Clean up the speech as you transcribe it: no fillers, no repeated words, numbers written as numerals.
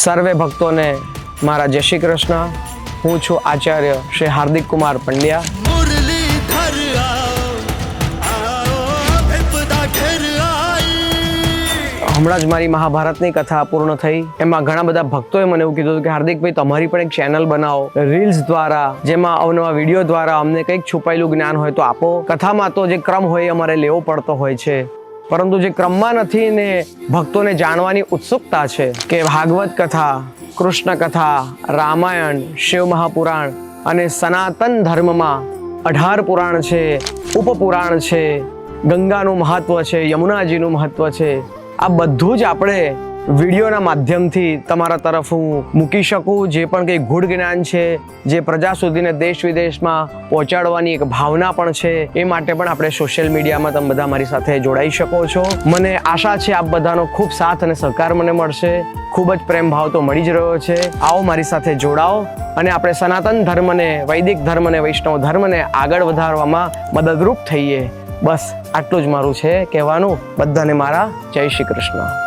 સર્વે ભક્તોને મારા જય શ્રી કૃષ્ણ. હું છું આચાર્ય શ્રી હાર્દિક કુમાર પંડ્યા. હમણાં જ મારી મહાભારતની કથા પૂર્ણ થઈ. એમાં ઘણા બધા ભક્તોએ મને એવું કીધું કે હાર્દિકભાઈ તમારી પણ એક ચેનલ બનાવો રીલ્સ દ્વારા, જેમાં અવનવા વિડીયો દ્વારા અમને કંઈક છુપાયેલું જ્ઞાન હોય તો આપો. કથામાં તો જે ક્રમ હોય અમારે લેવો પડતો હોય છે, પરંતુ જે ક્રમમાં નથી ને ભક્તોને જાણવાની ઉત્સુકતા છે કે ભાગવત કથા, કૃષ્ણ કથા, રામાયણ, શિવ મહાપુરાણ અને સનાતન ધર્મમાં 18 પુરાણ છે, ઉપપુરાણ છે, ગંગાનું મહત્વ છે, યમુનાજીનું મહત્વ છે. આ બધું જ આપણે વિડીયોના માધ્યમથી તમારા તરફ હું મૂકી શકું. જે પણ કંઈ ગૂઢ જ્ઞાન છે, જે પ્રજા સુધીને દેશ વિદેશમાં પહોંચાડવાની એક ભાવના પણ છે, એ માટે પણ આપણે સોશિયલ મીડિયામાં તમે બધા મારી સાથે જોડાઈ શકો છો. મને આશા છે આપ બધાનો ખૂબ સાથ અને સહકાર મને મળશે. ખૂબ જ પ્રેમ ભાવ તો મળી જ રહ્યો છે. આવો મારી સાથે જોડાઓ અને આપણે સનાતન ધર્મને, વૈદિક ધર્મને, વૈષ્ણવ ધર્મને આગળ વધારવામાં મદદરૂપ થઈએ. બસ આટલું જ મારું છે કહેવાનું. બધાને મારા જય શ્રી કૃષ્ણ.